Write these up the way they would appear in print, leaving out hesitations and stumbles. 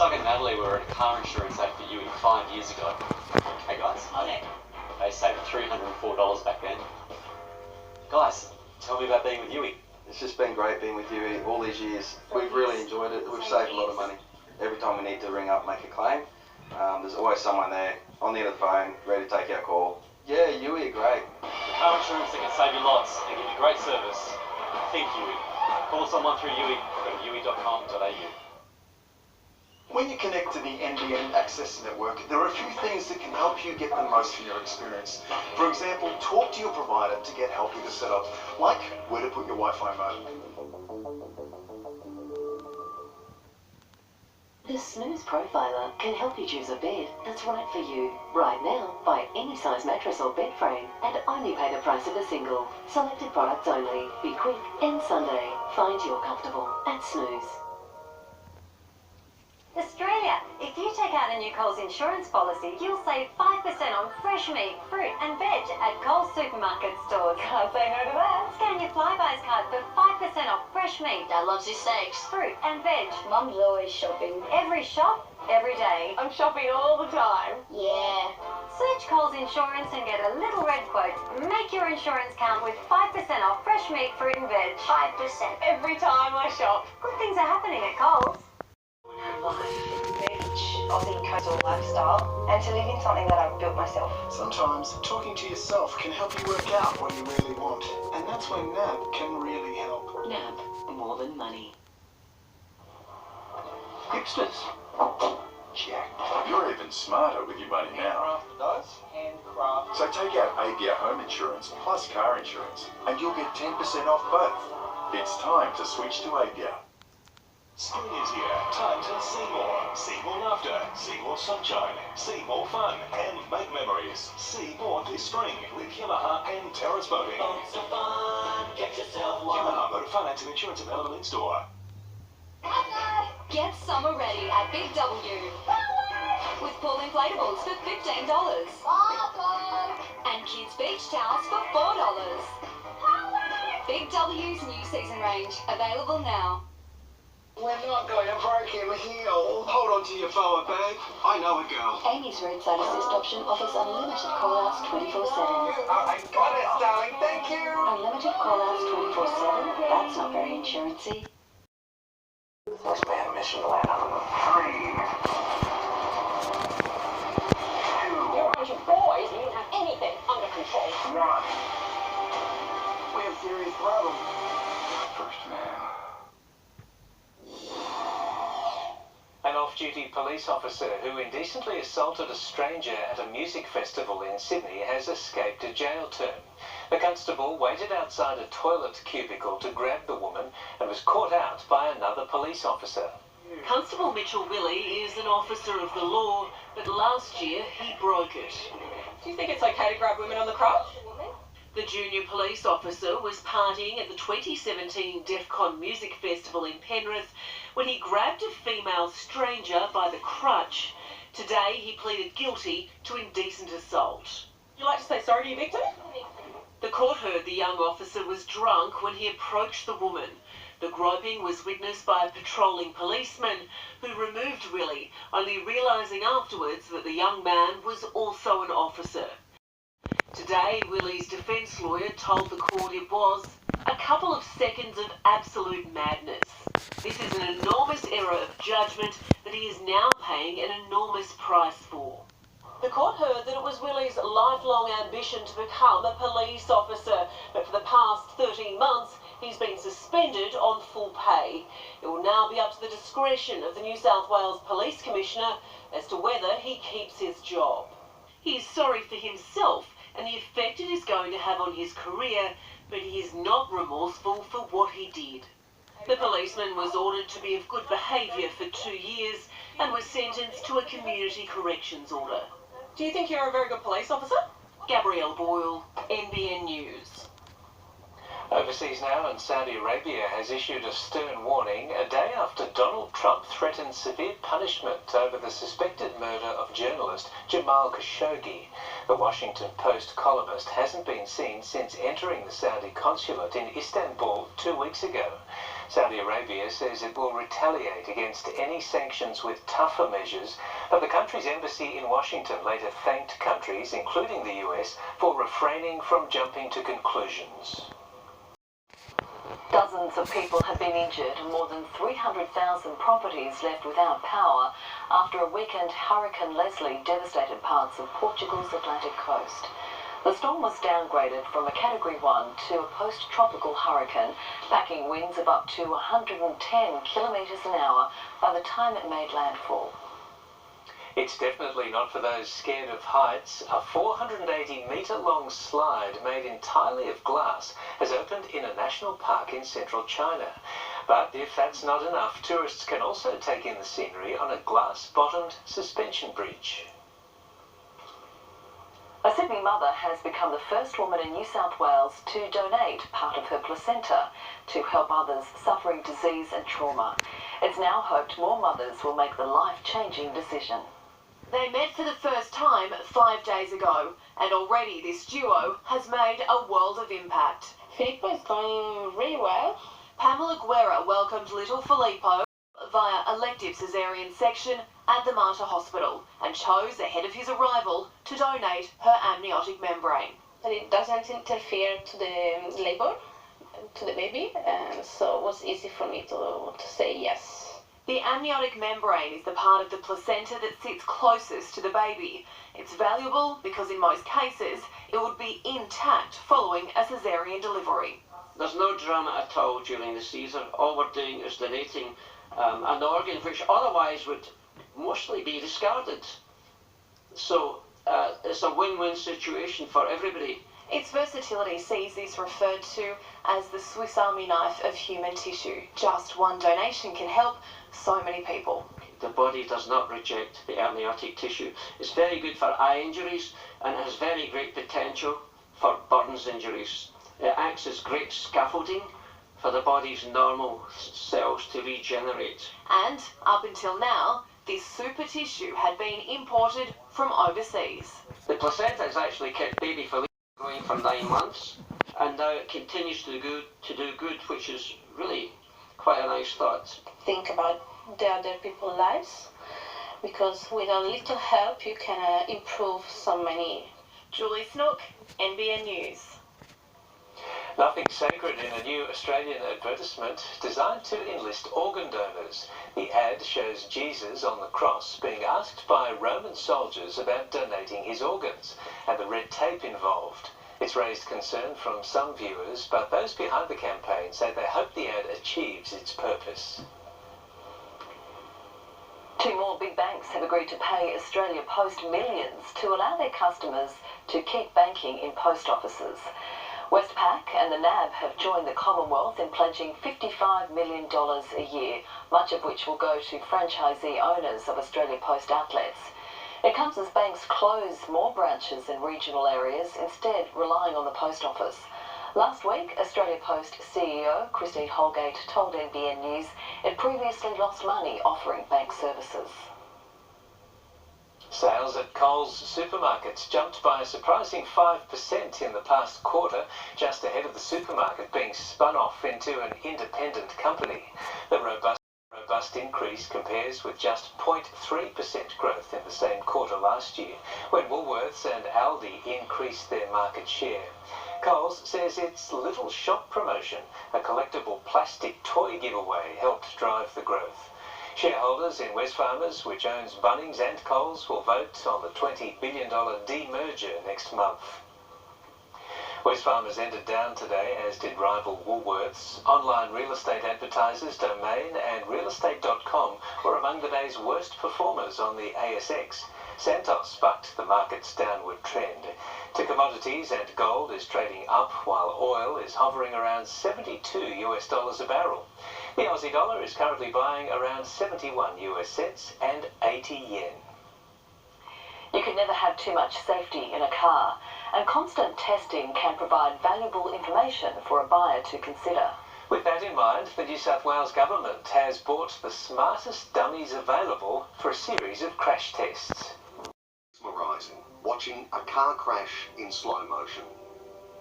Doug and Natalie were at a car insurance ad for Yui 5 years ago. Hey guys, they saved $304 back then. Guys, tell me about being with Yui. It's just been great being with Yui all these years. We've really enjoyed it. We've saved a lot of money. Every time we need to ring up, make a claim, there's always someone there on the end of the phone, ready to take our call. Yeah, Yui are great. The car insurance that can save you lots and give you great service. Think Yui. Call someone through Yui. Go to yui.com.au. When you connect to the NBN access network, there are a few things that can help you get the most from your experience. For example, talk to your provider to get help with the setup, like where to put your Wi-Fi mode. The Snooze Profiler can help you choose a bed that's right for you. Right now, buy any size mattress or bed frame and only pay the price of a single. Selected products only. Be quick. End Sunday. Find you're comfortable at Snooze. Australia, if you take out a new Coles insurance policy, you'll save 5% on fresh meat, fruit and veg at Coles supermarket stores. Can't say no to that. Scan your Flybuys card for 5% off fresh meat. Dad loves his steaks. Fruit and veg. Mum's always shopping. Every shop, every day. I'm shopping all the time. Yeah. Search Coles Insurance and get a little red quote. Make your insurance count with 5% off fresh meat, fruit and veg. 5% every time I shop. Good things are happening at Coles. Aussie coastal lifestyle, and to live in something that I've built myself. Sometimes talking to yourself can help you work out what you really want, and that's when NAB can really help. NAB, more than money. Hipsters. Check. You're even smarter with your money now. Handcraft. So take out APR home insurance plus car insurance, and you'll get 10% off both. It's time to switch to APR. Spring is here. Time to see more. See more laughter. See more sunshine. See more fun. And make memories. See more this spring with Yamaha and Terrace Boating. Lots of fun. Get yourself one. Yamaha Motor Finance and Insurance available in store. Get summer ready at Big W. With pool inflatables for $15. And kids beach towels for $4. Big W's new season range. Available now. We're not going to break him heel. Hold on to your forward bag. I know a girl. Amy's roadside assist option offers unlimited call-outs 24/7. I got it, darling. Thank you. Unlimited call-outs 24/7? That's not very insurancy. Let's man a mission land on 3. 2. You're a bunch of boys and you don't have anything under control. 1. We have a serious problem. First man. An off-duty police officer who indecently assaulted a stranger at a music festival in Sydney has escaped a jail term. The constable waited outside a toilet cubicle to grab the woman and was caught out by another police officer. Constable Mitchell Willey is an officer of the law, but last year he broke it. Do you think it's okay to grab women on the crotch? The junior police officer was partying at the 2017 DEFCON Music Festival in Penrith when he grabbed a female stranger by the crutch. Today he pleaded guilty to indecent assault. Would you like to say sorry to your victim? The court heard the young officer was drunk when he approached the woman. The groping was witnessed by a patrolling policeman who removed Willey, only realising afterwards that the young man was also an officer. Today, Willie's defence lawyer told the court it was a couple of seconds of absolute madness. This is an enormous error of judgment that he is now paying an enormous price for. The court heard that it was Willie's lifelong ambition to become a police officer, but for the past 13 months, he's been suspended on full pay. It will now be up to the discretion of the New South Wales Police Commissioner as to whether he keeps his job. He is sorry for himself and the effect it is going to have on his career, but he is not remorseful for what he did. The policeman was ordered to be of good behaviour for 2 years and was sentenced to a community corrections order. Do you think you're a very good police officer? Gabrielle Boyle, NBN News. Overseas now, and Saudi Arabia has issued a stern warning a day after Donald Trump threatened severe punishment over the suspected murder of journalist Jamal Khashoggi. The Washington Post columnist hasn't been seen since entering the Saudi consulate in Istanbul 2 weeks ago. Saudi Arabia says it will retaliate against any sanctions with tougher measures, but the country's embassy in Washington later thanked countries, including the US, for refraining from jumping to conclusions. Dozens of people have been injured and more than 300,000 properties left without power after a weekend Hurricane Leslie devastated parts of Portugal's Atlantic coast. The storm was downgraded from a Category 1 to a post-tropical hurricane, packing winds of up to 110 kilometres an hour by the time it made landfall. It's definitely not for those scared of heights. A 480-metre-long slide made entirely of glass has opened in a national park in central China. But if that's not enough, tourists can also take in the scenery on a glass-bottomed suspension bridge. A Sydney mother has become the first woman in New South Wales to donate part of her placenta to help others suffering disease and trauma. It's now hoped more mothers will make the life-changing decision. They met for the first time 5 days ago, and already this duo has made a world of impact. Filippo is going really well. Pamela Guerra welcomed little Filippo via elective caesarean section at the Mater Hospital and chose ahead of his arrival to donate her amniotic membrane. That it doesn't interfere to the labor, to the baby, and so it was easy for me to say yes. The amniotic membrane is the part of the placenta that sits closest to the baby. It's valuable because in most cases it would be intact following a caesarean delivery. There's no drama at all during the Caesar. All we're doing is donating an organ which otherwise would mostly be discarded. So it's a win-win situation for everybody. Its versatility sees this referred to as the Swiss Army knife of human tissue. Just one donation can help so many people. The body does not reject the amniotic tissue. It's very good for eye injuries and it has very great potential for burns injuries. It acts as great scaffolding for the body's normal cells to regenerate. And up until now, this super tissue had been imported from overseas. The placenta has actually kept baby Felipe going for 9 months, and now it continues to do good, which is really quite a nice thought. Think about the other people's lives, because with a little help you can improve so many. Julie Snook, NBN News. Nothing sacred in a new Australian advertisement designed to enlist organ donors. The ad shows Jesus on the cross being asked by Roman soldiers about donating his organs and the red tape involved. It's raised concern from some viewers, but those behind the campaign say they hope the ad achieves its purpose. 2 more big banks have agreed to pay Australia Post millions to allow their customers to keep banking in post offices. Westpac and the NAB have joined the Commonwealth in pledging $55 million a year, much of which will go to franchisee owners of Australia Post outlets. It comes as banks close more branches in regional areas, instead relying on the post office. Last week, Australia Post CEO Christine Holgate told NBN News it previously lost money offering bank services. Sales at Coles supermarkets jumped by a surprising 5% in the past quarter, just ahead of the supermarket being spun off into an independent company. The robust increase compares with just 0.3% growth in the same quarter last year, when Woolworths and Aldi increased their market share. Coles says its Little Shop promotion, a collectible plastic toy giveaway, helped drive the growth. Shareholders in Wesfarmers, which owns Bunnings and Coles, will vote on the $20 billion demerger next month. Wesfarmers ended down today, as did rival Woolworths. Online real estate advertisers Domain and realestate.com were among the day's worst performers on the ASX. Santos bucked the market's downward trend. To commodities, and gold is trading up while oil is hovering around $72 a barrel. The Aussie dollar is currently buying around 71 US cents and 80 yen. You can never have too much safety in a car, and constant testing can provide valuable information for a buyer to consider. With that in mind, the New South Wales Government has bought the smartest dummies available for a series of crash tests. Mesmerising, watching a car crash in slow motion.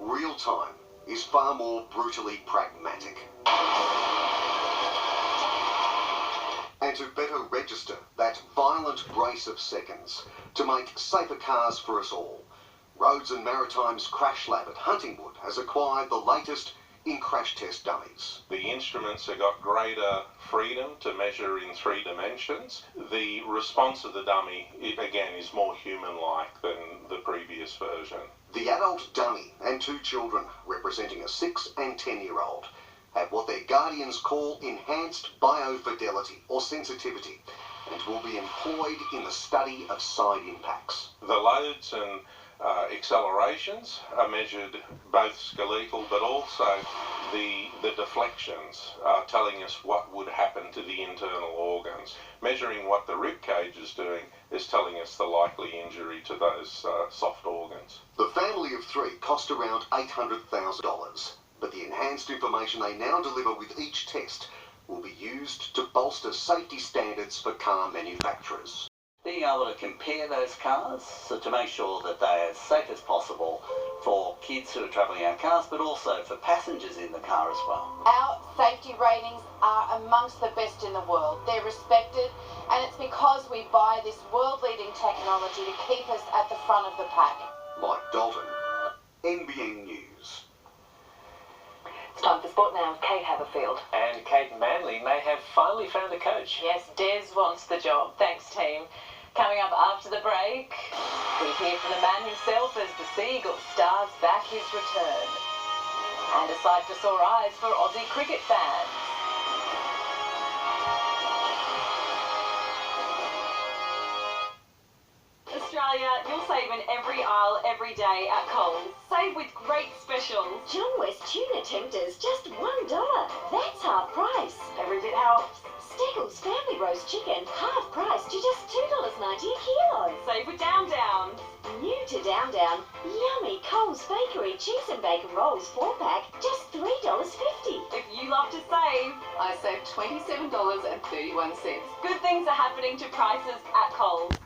Real time is far more brutally pragmatic. to better register that violent brace of seconds to make safer cars for us all. Roads and Maritime's Crash Lab at Huntingwood has acquired the latest in crash test dummies. The instruments have got greater freedom to measure in 3 dimensions. The response of the dummy, again, is more human-like than the previous version. The adult dummy and 2 children, representing a 6 and 10-year-old, have what their guardians call enhanced biofidelity or sensitivity, and will be employed in the study of side impacts. The loads and accelerations are measured both skeletal, but also the deflections are telling us what would happen to the internal organs. Measuring what the rib cage is doing is telling us the likely injury to those soft organs. The family of 3 cost around $800,000, but the enhanced information they now deliver with each test will be used to bolster safety standards for car manufacturers. Being able to compare those cars, so to make sure that they're as safe as possible for kids who are travelling our cars, but also for passengers in the car as well. Our safety ratings are amongst the best in the world. They're respected, and it's because we buy this world-leading technology to keep us at the front of the pack. Mike Dalton, NBN News. It's time for sport now with Kate Haberfield. And Kate Manley may have finally found a coach. Yes, Des wants the job. Thanks, team. Coming up after the break, we hear from the man himself as the Sea Eagles stars back his return. And a sight for sore eyes for Aussie cricket fans. Australia, you'll save in every aisle, every day at Coles. Save with great specials. John West tuna tempters, just $1. That's half price. Every bit helps. Steggles family roast chicken, half price to just $2.90 a kilo. Save with Down Down. New to Down Down, yummy Coles Bakery cheese and bacon rolls 4-pack, just $3.50. If you love to save, I saved $27.31. Good things are happening to prices at Coles.